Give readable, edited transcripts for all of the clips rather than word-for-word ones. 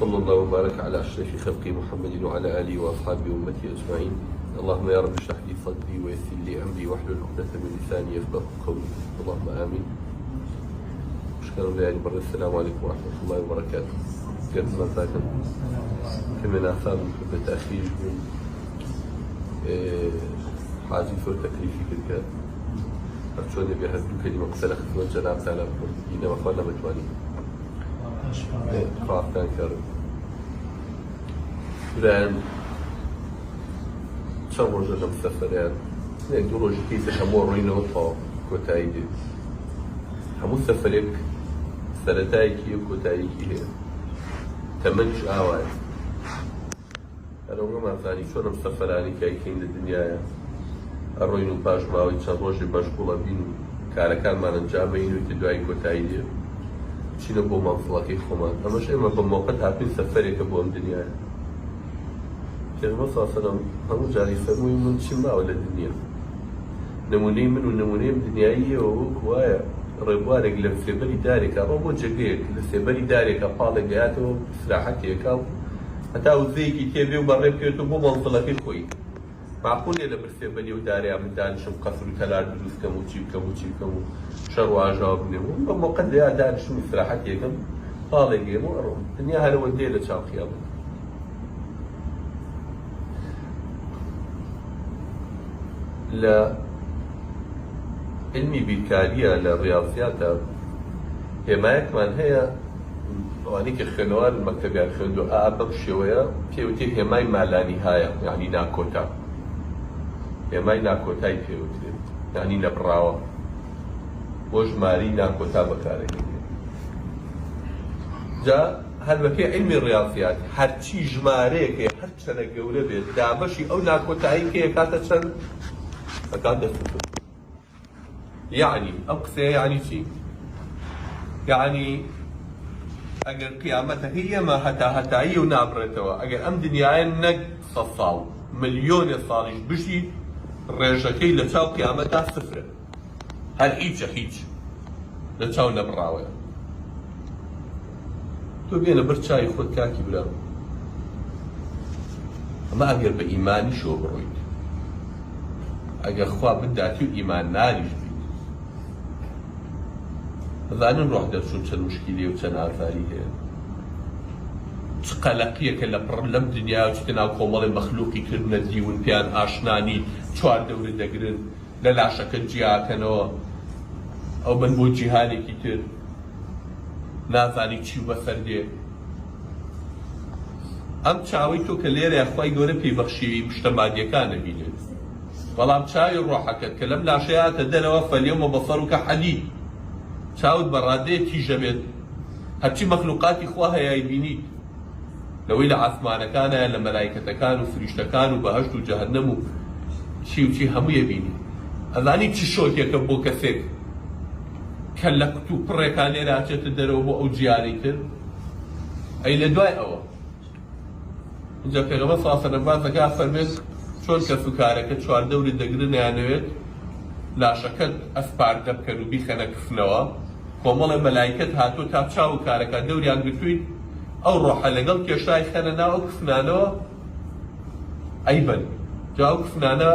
صلى الله وبارك على أشرف خلق محمد وعلى آله وأصحابه وأمته أجمعين. اللهم يا رب اشرح لي صدري ويسر لي أمري واحلل عقدة من لساني يفقهوا قولي. اللهم آمين. أشكر الله يعني برا. السلام عليكم ورحمة الله وبركاته. قد ما فاتم كمن آثار بتأخيركم حاجي فور تكليفي كذا أرجوني بهدو كلمة مسألة خدمة جناب تعالى إنما أخوانا متواني خوافتان كارم الآن چەند ڕۆژە لەم سەفەریان دوو ڕۆژی کەیسە هەموو ڕۆینەوە تا کۆتایی دێت. هەموو سەفەرێک سەرەتایەکی و کۆتاییەکی هەیە. تەمەنیش ئاوایە. هەروەها مازانی چۆن ئەم سەفەرانی کایکەین لە دنیاە ئەڕۆین و پاش ماوەی چەند ڕۆژی بەشغوڵە بین و کارەکانمان ئەنجامەین و دوای کۆتایی دێت چینە بۆ مانزڵەکەی خۆمان. ئەمەش ئێمە بە مۆقەت هاتووین سەفەرێکە بۆ ئەم دنیاە. پێغەمبەر صلی الله علیه و سلم هەموو جاری فەرمووی من چیم ماوە لە دنیا. نمونەی من و نمونەیم دنیاییەوە وەکو وایە ڕێبوارێک لە سێبەری دارێکە ڕۆ بۆ جێگەیەک لە سێبەری دارێکە پاڵێک گەیاتەوە استراحەتێکە و هەتا وزەیەکی تێبێ و بەڕێ بکەوێتەوە بۆ مەنزڵەکەی خۆی. معقولێ لەبەر سێبەری و دارەیان من دانیشم قەسر و کەلار دروست بکەم و چی بکەم و چی بکەم و شەڕ و ئاژاو بنێم و بە مۆقەت لێیا دانیشم استراحەتێکم پاڵێک گێم و ئەڕۆم. دنیا هەرەوە دێ لە چاو خیابەت. لە علمی بیرکاریە لە ڕیاضیاتە هێمایەکمان هەیە ئەوانەی کە خوێنەوار مەکتەبیان خوێندووە بەم شێوەیە پێوتێ هێمای مالانیهایە یعنی ناکۆتا. هێمای ناکۆتای پێوترێت یعنی نەبڕاوە بۆ ژماری ناکۆتا بەکارەهێنێت. جا هەلبەکەی علمی ڕیاضیات هەرچی ژمارەیەک هەیە هەر چەندە گەورە بێت دابەشی ئەو ناکۆتایی کە کاتە چەند فكان دستور. يعني أقصى يعني شيء يعني أجر قيامتها هي ما هتا هي ونابرتها أجر أم دنياي نج صصاو مليون صالح بشي رجعكي لتشاو قيامتها صفر. هل هيج لتشاو نبراوي تو بينا برشاي خود كاكي بلا ما أجر بإيماني شو برويد ئەگەر خوا بداتی و ئیمان ناریش بیت دەزانن ڕۆح دەرچوون چەند موشکیلێ و چەند ئازاری هەیە. چ قەلەقیەکە لەم دنیا و چتە ناو کۆمەڵی مەخلوقی کردنە دیون پێیان ئاشنانی چوار دەورە دەگرن لە لاشەکە جیاکەنەوە ئەو بن بۆ جیهانێکی تر نازانی چی بەسەر دێ. ئەم چاوەی تۆ کە لێرە خوای گەورە پێیبەخشی پشتە مادیەکان دەبینێت بەڵام چاوی ڕۆحەکەت کە لەم لاشەیاتە دەرەوە فەلیەومە بەسەڕوکە حەدید چاوت بە ڕادەیە تیژە بێت هەرچی مەخلوقاتی خوا هەیە بینیت لەوەی لە عاسمانەکانە لە مەلایکەتەکان و فریشتەکان و بەهەشت و جەهەنەم و چی هەموویە بینی. ئەزانی چی شۆکێکە بۆ کەسێک کە لە قوت و پڕێکان لێرە ئاچێتە دەرەوە بۆ ئەو جیارەی تر ئەی لە دوای ئەوە اینجا پێغەمبەر صلی الله علیه و سلم باسەکە فەرمێت چۆن کە سوکارەکە چوار دەوری دەگرن یانەوێت لاشەکەت ئەسپاردە بکەن و بیخەنە کفنەوە کۆمەڵی مەلایکەت هاتووە تا چاو و کارەکە دەوریان گرتووی ئەو ڕۆحە لەگەڵ کێشای خەنە ناو ئەو کفنانەوە ئەیبەن جا ئەو کفنانە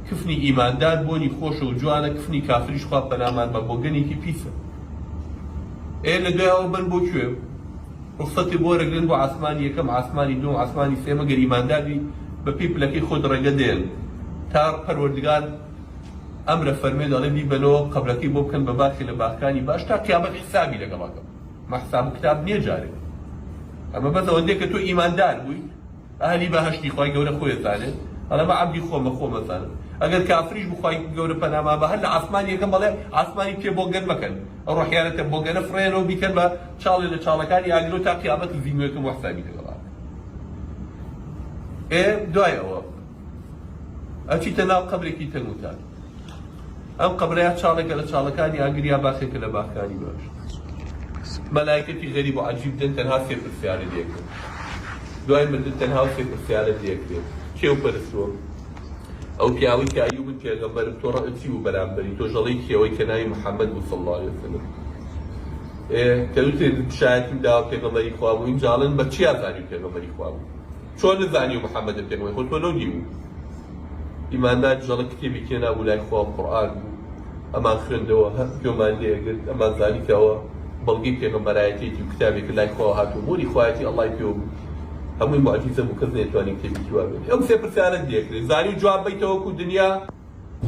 کفنی ئیماندار بۆنی خۆشە و جوانە کفنی کافریش خوا پەنامان بە بۆگەنێکی پیسە. لە دوای ئەوە بن بۆ کوێ ڕوخسەتی بۆ وەرەگرن بۆ عاسمانی یەکەم عاسمانی دووەم عاسمانی سێم ئەگەر ئیمانداری بە پیپلەکەی خۆت ڕێگە دێن تا پەروەردگار ئەمرە فەرمێ دەڵێ بیبەنەوە قەبرەکەی بۆ بکەن بە باخی لە باخەکانی باش تا قیامەت حسابی لەگەڵەکە مە حساب و کتاب نییە جارێ. ئەمە بەس ئەوەندەیە کە تۆ ئیماندار بووی ئەهلی بەهەشتی خوای گەورە خۆی زانێت ئەڵێ مە عەبدی خۆمە زانم. ئەگەر کافریش بخوای گەورە پەنامان بە هەر لە عاسمانی یەکەم بەڵێ عاسمانی پێ بۆگەن مەکەن ئەو ڕۆحیانەتە بۆگەنە فڕێنەوە بیکەن بە چاڵێ لە چاڵەکانی ئاگرۆ تا قیامەت زیینوەکەم و حسابی لەگەڵا. دوای ئەوە ئەچیتە ناو قەبرێکی تەنگوتان. ئەم قەبرەیە چاڵێکە لە چاڵەکانی ئاگریا باخێکە لە باخەکانی باش. مەلایکەتی غەریب و عەجیب دێن تەنها سێ پرسیارە دێکرێت. دوای مردن تەنها سێ پرسیارە دێکرێت. کێو پەرستووە؟ ئەو پیاوەی کە ئەیوب من پێغەمبەرم تۆ ڕەچی و بەرامبەری تۆ ژەڵەی کێوەی کە ناوی محەممەد بوو صلی الله علیه وسلم. کەوتێ شایەتیم داوە پێغەمبەری خوا بوو ئینجاڵن بە چیا زانی و پێغەمبەری خوا بوو چۆن نزانی و محەممەدە پێغەمبەری خۆ تۆ لەو دی بوو ئیماندار جەڵە کتێبی کێنا بوو لای خوا قورئان بوو ئەمان خوێندەوە گوێمان لێگرت ئەمان زانیکەوە بەڵگەی پێغەمبەرایەتێتی و کتابێک لای خوا هاتوو بۆری خوایەتی ئەڵڵای پێوە بوو هەمووی معجیزە بوو کەس نەیتوانی کتێبێکی وا بێت ئەم سێ پرسیارەت دێکرێت زانی و جواب بیتەوەکو دنیا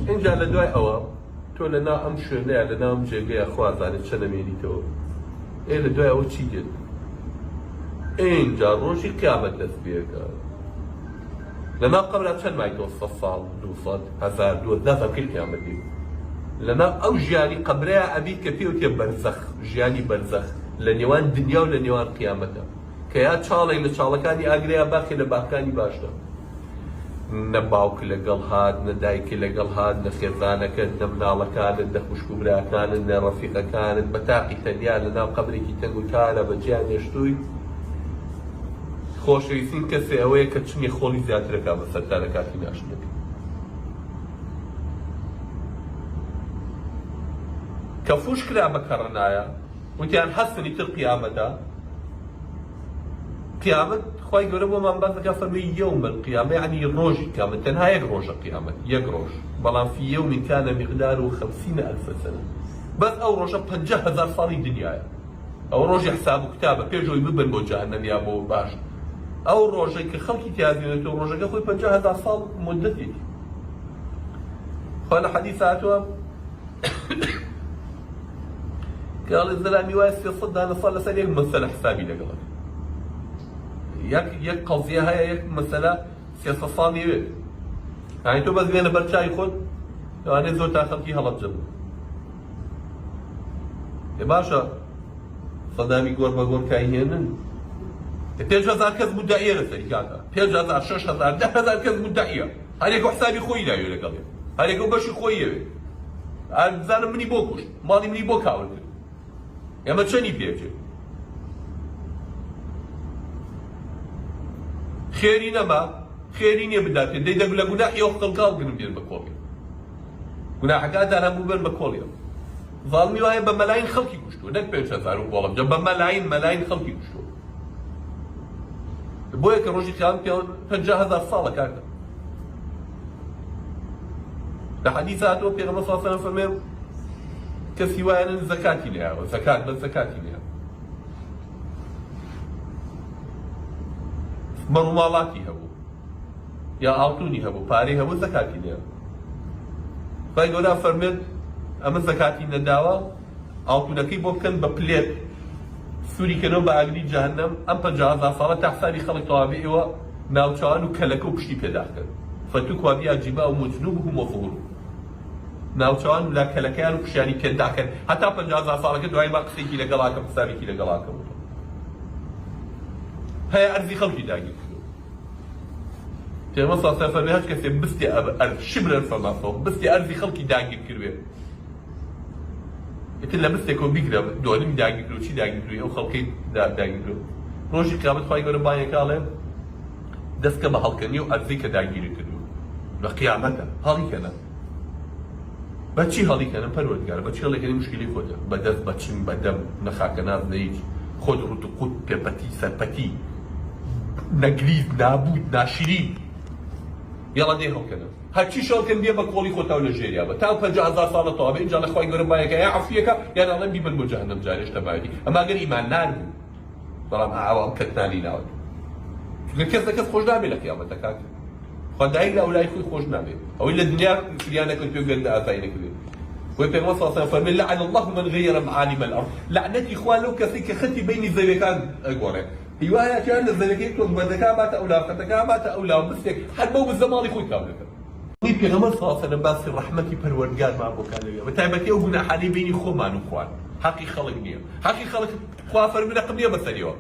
اینجا لە دوای ئەوە تۆ لەناو ئەم شوێنەیە لەناو ئەم جێگەیە خوا زانێت چە نەمێنیتەوە لە دوای ئەوە چی دێت اینجا ڕۆژی قیامەت دەست پێەکە لەناو قەبرا چەند مای 200 ساڵ 200 هەزار 2000 کەی قیامەت دێت لەناو ئەو ژیانی قەبرەیە ئەبی کە پێوتێ بەرزەخ ژیانی بەرزەخ لە نێوان دنیا و لە نێوان قیامەتە کە یا چاڵێک لە چاڵەکانی ئاگرەیە باخێ لە باخەکانی باشتە نە باوک لەگەڵ هات نە دایکی لەگەڵ هات نە خێزانەکەت نە مناڵەکانت نە خوشک و براکانت نە ڕەفیقەکانت بە تاقی تەنیا لەناو قەبرێکی تەنگ و تارە بە جیان هێشتووی خۆشەویستین کەسێ ئەوەیە کە چنی خۆڵی زیاترەکە بە سەرتا لە کاتی ناشتنەکە کە فوش کرا بە کەڕەنایە وتیان هەستنی تر قیامەتە قیامەت خی گەورە بۆمان باس دەکات فەرمووی یەوم القیامە یعنی ڕۆژی قیامەت تەنها یەک ڕۆژە قیامەت یەک ڕۆژ بەڵام فی یەوم کان مقداره 50,000 سنة بەس ئەو ڕۆژە 50,000 ساڵی دنیاە ئەو ڕۆژی حساب و کتابە پێشەوەی ببن بۆ جەهەنەم یا بۆ باش ئەو ڕۆژەی کە خەڵکی تیازێنێتەوە ڕۆژەکە خۆی 50,000 ساڵ مدەتێکی خۆ لە حەدیث هاتووە قال الزلامي واسي صدها نصل لسال يك مسألة حسابي لقلك يك قضية هاي يك مسألة سياسة صامية يعني تو بس بينا برشاي خود يعني زور تاخذ فيها لبجل يا باشا صدامي قور بقول كاينن 5000 كذ مدعية لسالكاتا 5000 6000 10,000 كذ مدعية هذيك حسابي خوي لا يقول لك هذيك بشي خوي أنا مني بوكوش مالي مني بوكاول ئێمە چەنی پێبچێت خێری نەما خێری نییە بداتێت دەی لە گوناحی ئەو خەڵکاو گرم بێن بە کۆڵێ گوناحەکانتان هەموو بن بە کۆڵێ ڤاڵمی وایە بە مەلاین خەڵکی کوشتووە نەک 5,000 و بۆڵم جە بە مەلاین خەڵکی کوشتووە بۆیە کە ڕۆژی قیامەت 50,000 ساڵە کاکە لە حەدیث هاتووە پێغەمبەر صلی الله علیه و سلم فەرمێ کەسی وایەن زەکاتی لێیاوە زەکات بە زەکاتی لێیاوە مەڕووماڵاتی هەبوو یا ئاڵتوونی هەبوو پارەی هەبوو زەکاتی لێیاوە خی گەورە فەرمێت ئەمە زەکاتی نەداوە ئاڵتوونەکەی بۆ بکەن بە پلێت سووریکەنەوە بە ئاگری جەهەنەم ئەم 50,000 ساڵە تا حسابی خەڵک تەواویەوە ناوچەوان و کەلەکە و پشتی پێداکەن فەتوک وابی ئاجیبا و مجنوبهم وظهورهم ناوچەوان و لاکەلەکەیان و پشیانی پێداکەن هەتا 50,000 ساڵەکە دوای ما قسێکی لەگەڵاکەم حسابێکی لەگەڵاکەم هەیە ئەرزی خەڵکی داگیر کردو پێغەمبەر صلی الله علیه و سلم هەر کەسێ بستی ئەرز شبرا فما فوق بستی ئەرزی خەڵکی داگیر کردوێ ئیتر لە بستێکەوە بیگرە دووەنمی داگیر کردو چی داگیر کردووی ئەو خەڵکەی داگیر کردو ڕۆژی قیامەت خی گەورە بانیەکاڵێ دەستکە بە هەڵکردنی و ئەرزی کە داگیری کردو لە قیامەتە هەڵیکەنە بەچی هەڵیکەنە پەروەردگارە بەچی هەڵیکەنی مشکلی خۆتە بەدەست بە چن بە دەم نەخاکە ناز نەهیچ خۆت ڕوت و قوت پێپەتی سەرپەتی نەگریز نابوود ناشرین یاڵا دێ هەڵکەنە هەرچی شەڵکەن بێ بە کۆڵی خۆتاو لە ژێریابە تا 50,000 ساڵە تەواو بێ ئینجا لە خی گەورە بایەکە یا عەفویەکە یان ئەڵێن بیبن بۆ جەهەنەم جارێش تەمایەتی ئەما ئەگەر ئیماندار بوو بەڵام ئاوام کەتنانی ناوت چونکە کەس لە کەس خۆش نابێ لە قیامەتە کاکە خدای لا ولا يخوي خوش نابي او الا الدنيا سريانا كنت يقول اتاي نكبي ويبقى صلى الله عليه وسلم لعن الله من غير معالم الارض لعنتي اخوانه كثيك خدتي بيني زي كان اقول هوايه كان زي كيكون بدكا ما تاولا فتكا ما تاولا مسك حد مو بالزمان يخوي كامله ني بيغمر صلى الله عليه وسلم بس رحمتي پروردگار ما بو كان لي بتايبتي او غنا حالي بيني خو ما نخوان حقي خلقني حقي خلق خوافر من قبليه مثلا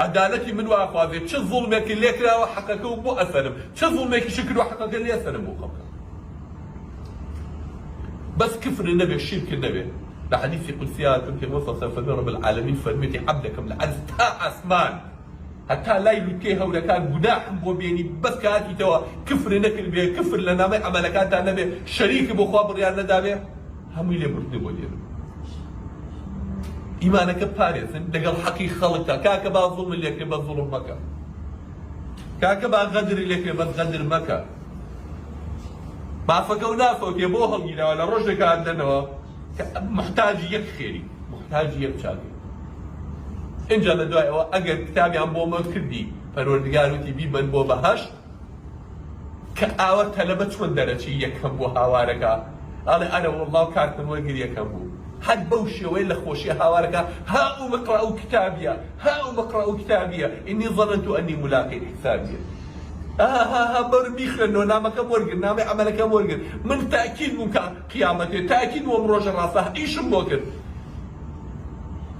عدالتي من واخوازي چه ظلمك اللي كرا وحقك وبو اسلم چه ظلمك شكل وحقك اللي اسلم بو خلق بس كفر النبي الشرك النبي لحديث قدسيات في وصف رب العالمين فرميتي عبدك من العز تا اسمان حتى لا يلكيها ولا كان جناح بو بيني بس كاتي توا كفر نكل بيه كفر لنا ما عملكات النبي شريك بو خابر يا ندابه هم اللي برد بو دير ئیمانەکە پارێزن لەگەڵ حەقی خەڵکە کاکە با زوڵم لێکرێ بە زوڵم مەکە کاکە با غەدری لێکرێ بە غەدر مەکە مافەکە و نافەکێ بۆ هەڵگیرەوە لە ڕۆژێکە هەندنەوە محتاجی یەک خێری محتاجی یەک چاکێ اینجا لە دوایەوە ئەگەر کتابیان بۆ مە کردی پەروەردگار وتی بیبەن بۆ بەهەشت کە ئاوە تەلەبە چۆن دەرەچی یەکەم بۆ هاوارەکە ئەڵێ ئەرە وەڵڵاو کارتم وەرگر یەکەم بوو حد بەو شێوەیە لە خۆشیە هاوارەکە هاو مقرأ کتابیە هاو مقرأ کتابیە ئینی ظەننت ئەنی ملاقی حسابیە ها بەرم بیخوێنەوە نامەکەم وەرگر نامەی عەمەلەکەم وەرگر من تاکید بووم کە قیامەتێ تاکید بووم ڕۆژە ڕاستە ئیشم بۆ کرد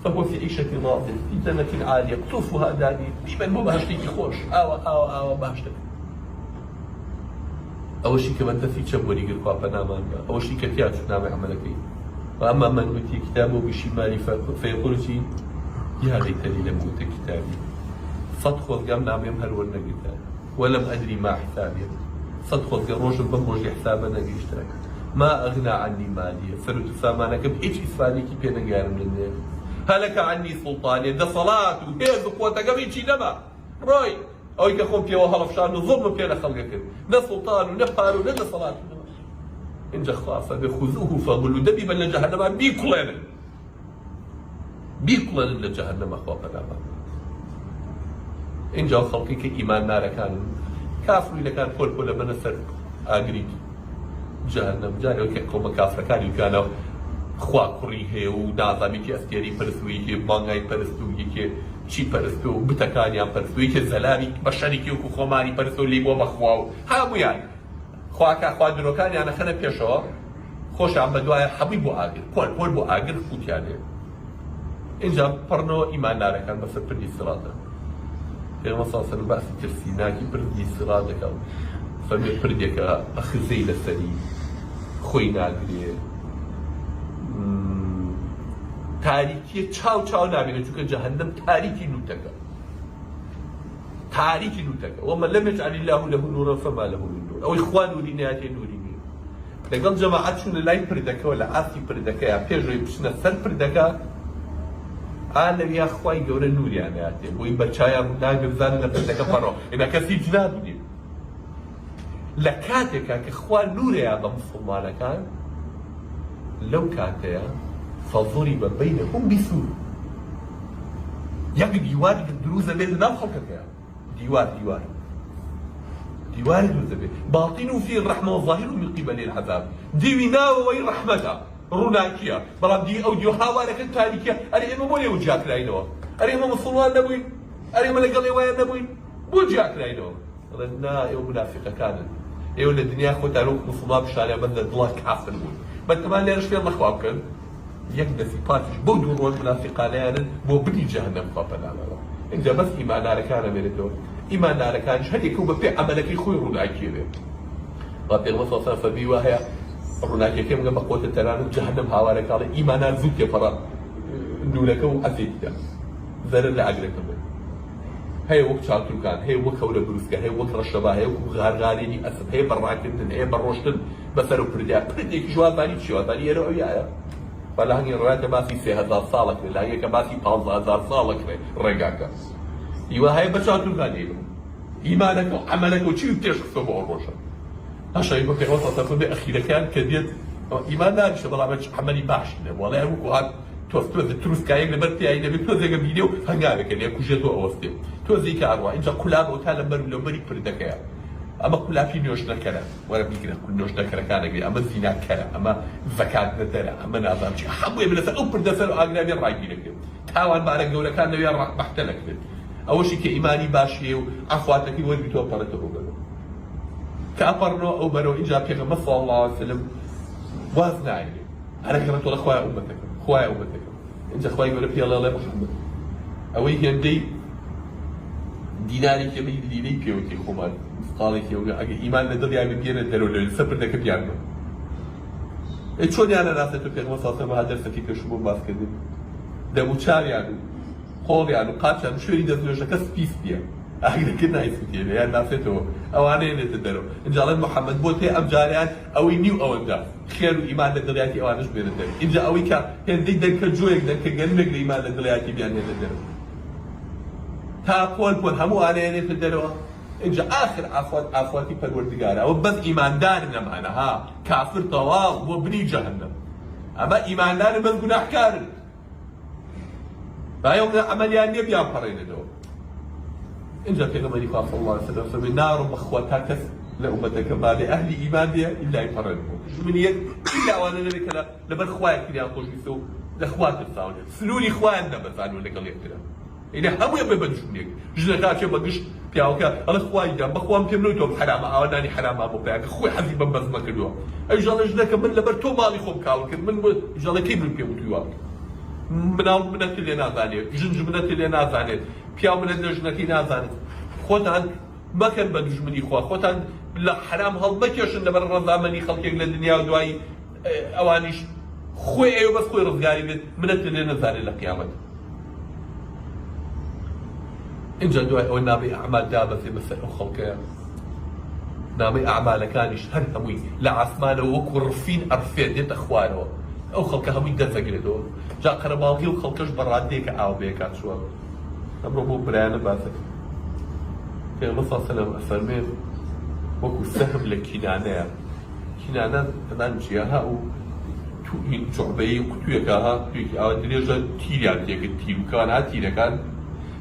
فهو في عيشة راضية في جنة عالية قطوفها دانية بيبان بۆ بەهەشتێکی خۆش ئاوە باشتر ئەوەشی کە بەندەفی چەم وەریگر خوا پەنامانگە ئەوەشی کە تیا چوو نامەی عەمەلەکەی وأما من أوتي كتابه بشماله فيقول يا ليتني لم أوت كتابي فادخل قام نعم يمهر والنقطة ولم أدري ما حسابي فادخل قروج بمروج حسابا نقيشتك ما أغنى عني مالي فرد فامانك بإيش إسفاني كي بينا قارم للنيل هلك عني سلطاني ده صلاة وهيز وقوتك بيشي نما روي أو يكخون في وهلف شان ظلم بينا خلقك لا سلطان ونفار ولا صلاة إنجا خافة بخذوه فغلوا دبي بل لجهنم بيكلن لجهنم أخوة ناما إنجا خلقي كإيمان نار كان كافر إذا كان بول من السر أجريك جهنم جاري وكيكم كافر كانوا خوا كريه ونازمي كي أستيري برسوي كي بانغاي برسوي كي چی پرستو بتکانیان پرستوی که زلامی بشری که وکو خۆمانی پرستو لی بۆ بەخواو هەمویان خواکە خوا درۆکانیانە خەنە پێشەوە خۆشیان بە دوایە هەمووی بۆ ئاگر پۆل بۆ ئاگر خوتیانێ اینجا پڕنەوە ئیماندارەکان بەسەر پردی سیڕاتە پێغەمبەر صلی الله علیه و سلم باسی ترسیناکی پردی سیڕات دەکات فەرمێ پردێکە ئەخزەی لەسەری خۆی ناگرێ تاریکی چاو نابینه چونکە جهنم تاریکی نوتەکە ومن لم يجعل الله له نورا فما له من نور ئەوەی خوا نوری نەهاتێ نوری نییە لەگەڵ جەماعەت چوونە لای پردەکەەوە لە ئاستی پردەکەیە پێشەوەی بچنە سەر پردەکە ئالەویا خوای گەورە نوریان نەهاتێ بۆی بەچایان ناگرزانە لە پردەکە پەڕۆ ئێمە کەسی جنابینێ لە کاتێکا کە خوا نورەیە بە موسڵمانەکان لەو کاتەیە فضرب بينهم بسور يك ديوار دروزة بين نام خلقك ديوار دروزة بين باطنه فيه الرحمة وظاهره من قبل العذاب ديونا وين رحمتها روناكيا برام دي أو ديو حوالك التاريكية أري إما بولي وجاك راينوا أري إما مصلوان نبوين أري إما لقلي وين نبوين بوجاك راينوا رنا يوم منافقة كانت يوم الدنيا خوتا لوك مصلوان بشارع بدنا دلاك حاصل بول بتمان ليش في الله خوابكن يقدر في باتش بودو رول منافقان بو بدي جهنم خاطر على إنجا بس إيمان على كان ميرتو إيمان على كان هل يكون بفي عملك يخوي روناكية ربي الله صلى الله عليه وسلم فبيوها روناكية كم جنب قوة التلانو جهنم هوارك على إيمان زوج فرا نولك وأزيد ذر العجلة كمان هي وقت شاطر كان هي وقت ولا بروسكا هي وقت رشبا هي وقت غارغاريني أسد هي براكتن هي بروشتن بسرو بردي كجواب بالي شو بالي يروح وياه فلا هنگی روایت باسی 3000 سالک لا هنگی که باسی 15000 سالک رنگاکا ایوه های بچاتون کانیلو ایمانک و عملک و چی تیش خصو با روشن هشایی با پیغمبر صلی الله علیه و سلم اخیرا کان کدیت ایمان دارش بلا بچ عملی باش نه ولی هو کو تو تروس کایگ لبرتی ای نبی تو زیگ ویدیو هنگاوی کنی کوجتو اوستی تو زیک اروا اینجا کلاب و تعالی برو بری پردکه اما كلها في نوش نكرة ولا بيقدر كل نوش نكرة كان يقول اما زنا كرة اما زكاة ندرة اما نظام شيء حبوا يبلس اوبر دسل اغنى رايي لك تاوان بارك ولا كان نبي محتلك اول شيء كايماني باشي وعفواتك وين بتو برته وقالوا كابرنو او برو اجا بيغمبر صلى الله عليه وسلم وازنا عليه انا كرمت ولا اخويا امتك انت اخويا يقول في الله محمد اوي يندي ديناري كبي ديني كيوتي خمال قالك يوم إيمان ندري عم بيجينا دلول السبر ده كبيعنا. إيشوني أنا ناس تبي أقول صاصة ما هذا سكيك شو بس كده. ده مشاري عنه، قاري عنه، قاتش عنه شو يريد أزوجه كسبيس بيا. ئاگرەکە نایسووتێنێ یان ناسێتەوە ئەوانەیە نێتە دەرەوە اینجا ئەڵێن محەممەد بۆ تێ ئەم جاریان ئەوەی نیو ئەوەندا خێر و ئیمان لە دڵیاتی ئەوانش بێنە دەرەوە اینجا ئەوەی کە هێندەی دەرکە جۆیەک دەرکە گەنمێک لە ئیمان لە دڵیاتی بیان هێنە دەرەوە تا پۆل هەموو ئانەیە نێتە دەرەوە اینجا آخر ئافواتی پەروەردگارە ئەوە بەس ئیماندار نەمانە ها کافر تەواو بۆ بنی جەهەنەم ئەمە ئیماندارن بەس گوناحکارن بايوم عمليان يبيان فريندو إن جاء كلمة خاص الله سلام سبي نار مخوتها كس لأمتك ما لأهل إيمان بها إلا يفرنهم من يد إلا وأنا لك لبر خوات كذا أقول بيسو لأخوات الصاون سلولي إخواننا بس عنو لك اللي يقتله إذا هم يبي بدشونيك جلتها شيء بدش بياوكا الله خوات ده بخوان بيمنوتهم حرام أو ناني حرام أبو بياك خوي حبيب بس ما كدوا أي جل جلك من لبر تو مالي خوب كاوك من جل كيف بيموتوا مناڵ منەتی لێ نازانێت ژنج منەتی لێ نازانێت پیا منەت لە ژنەکەی نازانێت خۆتان مەکەن بە دوژمنی خوا خۆتان لە حرام هەڵمەکێشن لەبەر ڕەزامەنی خەڵکێک لە دنیا و دوایی ئەوانیش خۆی ئێوە بەس خۆی ڕزگاری بێت منەت لێ نەزانێت لە قیامەت اینجا دوای ئەوە نامەی ئەعمال دابەزێ بەسەر ئەو خەڵکەیە نامەی ئەعمالەکانیش هەر هەمووی لە عاسمانەوە وەکو ڕفین ئەرفێ دێتە خوارەوە ئەو خەڵکە هەمووی دەرزەگرێتەوە جا قەرەباڵغی و خەڵکەش بەڕادەیەکە ئاو بەیەکات چووە ئەمڕۆ بۆ برایانە باسەکە پێغەمبەر صلی الله علیه و سلم ئەفەرمێت وەکو سەهم لە کینانەیە کینانە ئەمان چیە ها و توی جوعبەیە و قوتوویەکە ها تویەکی ئاوا درێژە تیریان تێکرد تیرروکان ها تیرەکان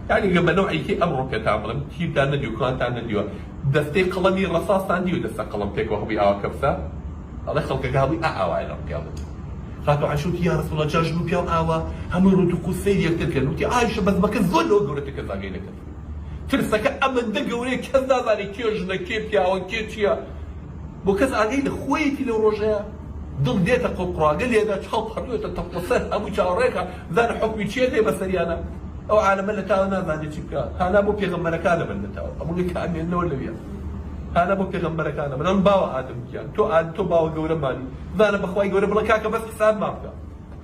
یعنی بە نەوعێکی ئەمڕۆ پێتان بڵێم تیرتان نەدیوە کوانتان نەدیوە دەستەی قەڵەمی ڕەساستان دیوە دەستە قەڵەم پێکەوە هەبووی ئاوا کەپسە ئەڵێ خەڵکەکە هەبووی ئاوای لە قیامەت خاتو عشوت يا رسول الله جاجلو بياو آوا همو رو تقول سيد يكتر وتي عايشة بس ما كذول لو قولتك كذا قيلك ترسك أمن ده قولي كذا ذاني كيجنا كيف يا وان كيتيا بو كذا قيل خويتي لو رجع ضل ديتا قرقرا قال لي هذا تحط حدوته تفصيل أبو شاريكا ذان حكمي تشيتي بس أنا أو عالم اللي تاونا ذاني تشيكا أنا أبو بيغمبر كان من تاو أبو لك أمي إنه ولا بيا أنا أبو بيغمبر كان من باوا آدم كان تو باوا قوله مالي ذانا بخواي قوله بلكاكا بس حساب ما بقى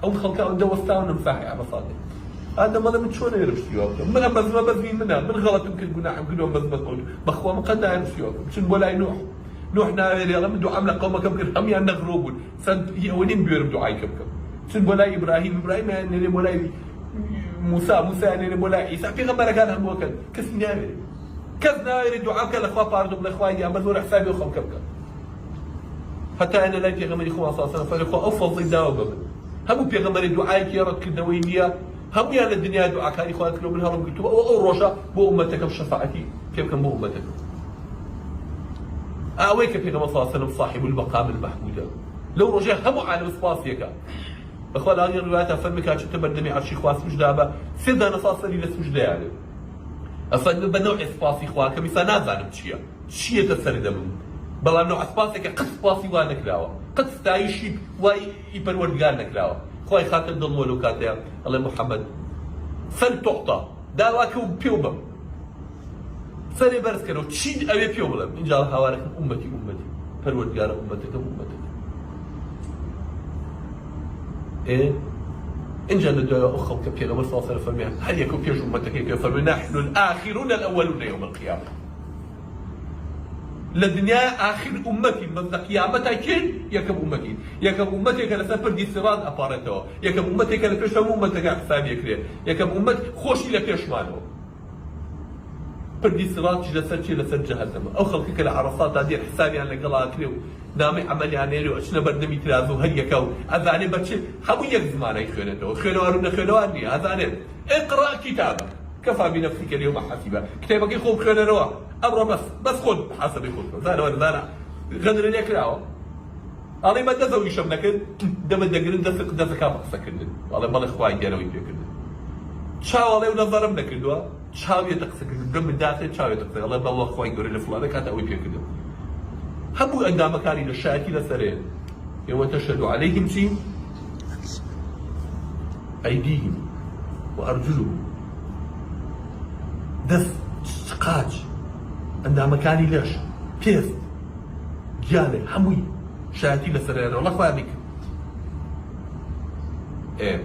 أو خلقا عنده وستاون نمساحي على صادق هذا ما من شلون يعرف سيوك من ما بزني منها من غلط يمكن قلنا كلهم بزبط بخوا ما قد يعرف سيوك مش ولا نوح ناوي يلا من دعاء قومك كم هم يعني نغروب سند يهونين بيرم دعاء كم سن ولا إبراهيم يعني ولا موسى يعني ولا عيسى في غمرة كان هم وكل كسناوي كذا يريد دعاء كلا اخوة باردو من اخوة يا مزور حسابي وخم كبكب حتى انا لا بيغمر اخوة صلى الله عليه وسلم فالاخوة افضل داو بمن هم بيغمر دعاء كيرت كدوينية هم يا الدنيا دعاء كان اخوان كلهم منها رب قلت او روشا بو امتك بشفاعتي كيف كان بو امتك اويك بيغمر صلى الله عليه وسلم صاحب المقام المحمود لو رجع هم عالم سباسيك اخوة لا غير روايات فمك تبدمي على شيخ واس مجدابه سيدا نصاصري لسجده يعني أفضل بنوع إسباسي خوا كمثال نازانم شيء تسرد من بلا نوع إسباسي كقص إسباسي وانا كلاوة قد ستعيشي واي يبرورجار نكلاوة خواي خاطر ضل مولوكاتها الله محمد فلتعطى دعواك وبيوبم سري برس كانوا تشيد أبي بيوبلم إن جاء هوارك أمتي برورجار أمتك إيه إن جاء الدعاء أخو كبير غمر صلى الله عليه وسلم هل يكون في أمتك يفرمي نحن الآخرون الأولون يوم القيامة للدنيا آخر أمتي من قيامتها كين يكب أمتي يكب أمتي كان سفر دي سراد أبارته يكب أمتي كان فيش أمتك حساب يكري يكب أمتي خوشي لفيش ماله بردي سراد جلسات جهنم أو خلقك العرصات هذه حسابي عن لقلا كريو نامي عملي عنيرو أشنا بردمي تلازو هل يكو أذاني بتشي حبو يجزماني خينواني أذاني اقرأ كتابك كفى بنفسك اليوم حسيبا كتابك يخوب خينروا أمر بس خذ حسب يخوب ذانا غدر ليك راو أنا ما دزوي شمنك دم الدقرن دفك أبقسكن والله ما الإخوة يجينا ويبيكن شاو الله ونظرم نكدوا شاو يتقسكن دم الداخل شاو يتقسكن الله بالله إخوة يقول لفلانك هذا ويبيكن هبو عندما مكاني للشاكي لسرين يوم تشهد عليهم شيء أيديهم وأرجلهم دس قاج عندما مكاني ليش بيس جالي حموي شاكي لسرين والله فاهمك إيه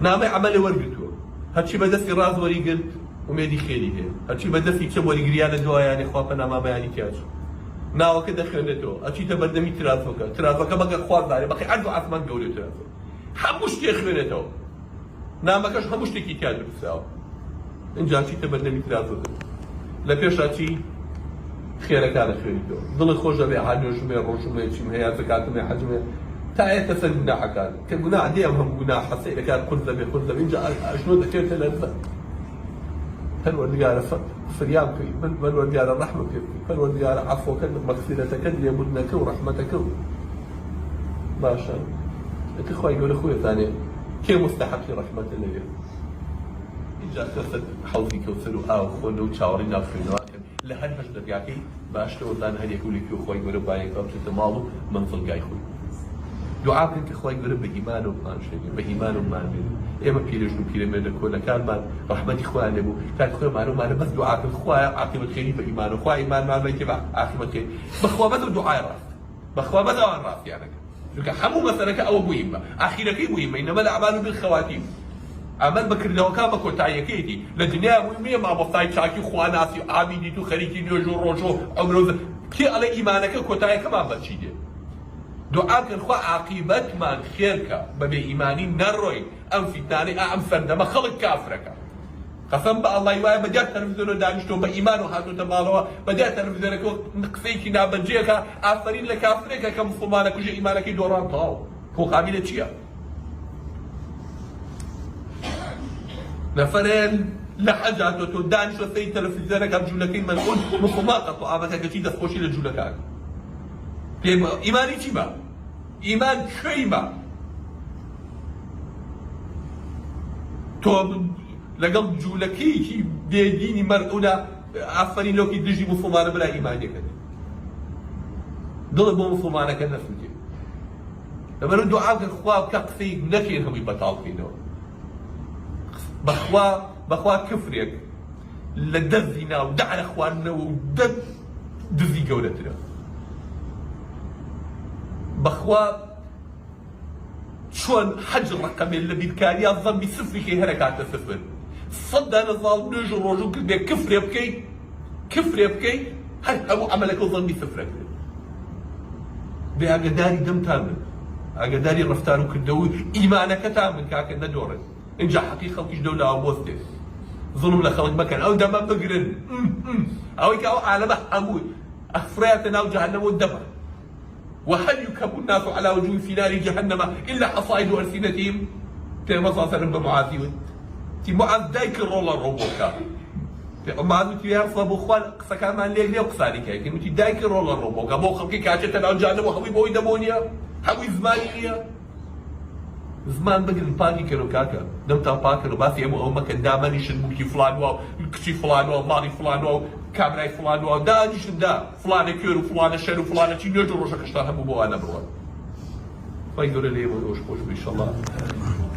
نامي عملي ورقته هادشي بدسي راز وري قلت ومێدی خێری هەیە هەرچی بە دەستی کە وەریگریانە دوایانێ خوا پەناما بەیانی تیاچ ناوەکە دەخوێنێتەوە ئەچیتە بەردەمی ترافەکە بەگە خوازدارێ بەقی عەرز و عەسمان گەورەی ترافە هەموو شتێ خوێنێتەوە نامەکەش هەموو شتێکی تیا دروستاوە اینجا چیتە بەردەمی ترافەکە لە پێشا چی خێرەکانە خوێنیتەوە دڵی خۆش دەبێ حاجۆژمێ ڕۆژمێ چیم هەیە زەکاتمێ حەجمێ تا ئێستا سەر گوناحەکان کە گوناح دێم هەموو گوناح حەسەیرەکان قورس دەبێ اینجا ئەژنۆ دەکرێتە لەرزە پەروەردگارە فریام بکەی پەروەردگارە ڕەحمت پێ بکەی پەروەردگارە عەفوەکەت مەغفیرەتەکەت لێبوردنەکە و ڕەحمەتەکە و باشە ئەکە خوای گەورە خۆی زانێ کێ مستحەقی ڕەحمەتە لەوێ اینجا کەسە حەوزی کەوسەر و ئاو خۆنە و چاوەڕی ناوخوێنەوەکەن لە هەر هەش دەرگاکەی باشترەوە زان هەرێک و لێکی و خوای گەورە بایەکە بچێتە ماڵ و مەنزڵگای خۆی دوعا بکەن کە خوای گەورە بە ئیمان و مانشێنێ بە ئیمان و مانێنێ ئێمە پیرژن و پیرەمێردە کۆنەکانمان ڕەحمەتی خوایان لێبوو کاتی خۆمانەوەمانە بەس دوعاکەن خوایە عاقبەت خێری بە ئیمان و خوای ئیمانمان بێتێ بە عاقبەت خێری بەخوا بەس دوعای ڕاست بەخوا بەسەوان ڕاستیانەکە چونکە هەموو مەسەلەکە ئەوە بوویمە ئاخیرەکەی بوویمە ئینەمە الأعمال بالخواتیم ئەمەد بەکردنەوەکان بە کۆتاییەکەیەتی لە دنیا بوویمە مامۆستای چاکی خواناسی و ئابیدیت و خەریکی نوێژ و ڕۆژ و ئەمرۆ کێ ئەڵێ ئیمانەکە کۆتاییەکەمان بەچی دێ دوعاکەن خوا عاقبەتمان خێرکە بەبێ ئیمانی نەڕۆین ئەم فیتنانەی ئەم فەردەمە خەڵک کافرەکە قەسەم بە ئەڵڵای وایە بەدیار تەلەڤیزیۆنە دانیشتۆ بە ئیمان و هاتوتە ماڵەوە بەدیار تەلەڤیزیۆنەکە قسەیەکی نابەجێیەکە ئافرین لە کافرێکە کە موسڵمانە کوژە ئیمانەکەی دۆڕان تەواو پۆقابیلە چییە؟ نەفەرێن لە حەج هاتۆتۆ دانیشتۆ سەری تەلەڤیزیۆنەکە جوولەکەی مەلعون موسڵمان قەت و ئابەتەکەچی دەستخۆشی لە جوولەکان ئیمانی چی بە؟ ئیمان کوێی بە؟ تۆ لەگەڵ جوولەکەیەکی بێدینی مەرعونە ئافرین لۆکی دژی موسڵمانە بلا ئیمانیەکەت دڵت بۆ موسڵمانەکە نەسووتێ لەبەرەوە دوعا بکەن خوا بکە قسەی نەکەین هەمووی بەتاڵ بکەینەوە بەخوا کفرێک لە دەستی ناو دەعرە خواردنەوە و دزی گەورەترە بەخوا چۆن حەج ڕەقەمێن لە بیرکاریان زەمبی سفرێکی هەرە کاتە سفر سەد دانە زاڵ نوێژ و ڕۆژ و کرد بێ کفرێ بکەیت هەر هەموو عەمەلەکە و زەمبی سفرەکرد بێ ئاگاداری دەمتان بن ئاگاداری ڕەفتار و کردەوە ئیمانەکەتان بن کاکە نەدۆڕن اینجا حەقی خەڵکیش دەولاوە بۆستێ ظلم لە خەڵک مەکەن ئەو دەمە بگرن ئەوەی کە ئەو عالەمە هەموو ئەفراتە ناو جەهەنەمە و دەمە وهل يكب الناس على وجوه في نار جهنم الا حصائد السنتهم كما صار بمعاذ تي معاذ دايك الرولر روبوكا معاذ تي يعرف ابو خوان قسا ما ليك ليك قصاري كي تي دايك الرولر روبوكا بو خلقي كاتت على جهنم وحوي بو دمونيا حوي زمانيه زمان بقى الباقي كانوا كاكا دم تا باكر بس يمو او مكان دامني شنبوكي فلان واو كشي فلان واو مالي فلان واو كامراي فلان واو داني شن دا فلان كير وفلان شر وفلان شي نيجو روشك اشتاها بو انا بروان فايقول لي وش خوش ان شاء الله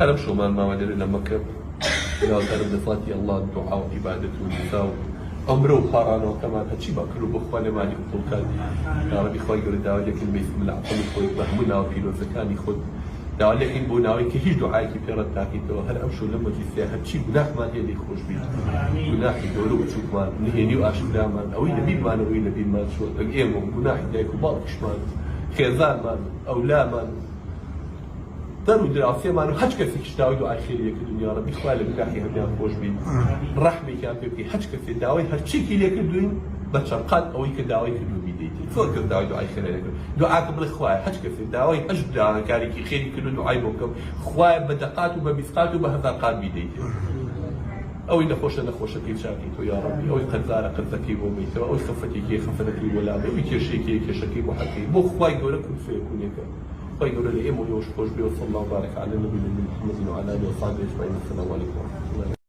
هذا شو ما ادري لما كب لو كان بفاتي الله الدعاء وعبادته ونساو عمره وقرانه كمان هادشي باكلو بخواني ما عندي قلت كان يا ربي خوي يقول داوي لك الميس من العقل خوي بهمنا وكيلو زكاني ياخذ داوي لك بوناوي كي هيج دعائك في رتاكي تو هل امشوا لما جي سيا هادشي گناه ما هي اللي خوش بيه گناه دولو وشوف ما نهيني واشبلا ما او نبي ما او نبي ما شو ايمو گناه دايك وبالكش ما خيزان ما او لا ما دارو دراسية ما نو حج كسي كشتاوي دعاء خيرية كدنيا ربي خوالي بكاحي هم خوش بين رحمي كان بيبكي حج كسي داوي هرشي كي ليك دوين بشرقات او كداوي كدو بيديتي فوق كداوي دعاء خيرية دعاءكم للخواي حج كسي داوي حج دعاء كاريكي خيري كدو دعاء بوكم خواي بدقات وبمسقات وبهزارقات بيديتي او نخوش كيف شاكيتو يا ربي او قد زار قد ذكي وميتو او خفتي كي خفتي ولا او كيشي كي شكي وحكي بو خواي يقول لكم فيكون يك ويقول لي إيه مو يوش خوش بي وصلى الله وبارك على النبي محمد وعلى آله وصحبه أجمعين السلام عليكم ورحمة الله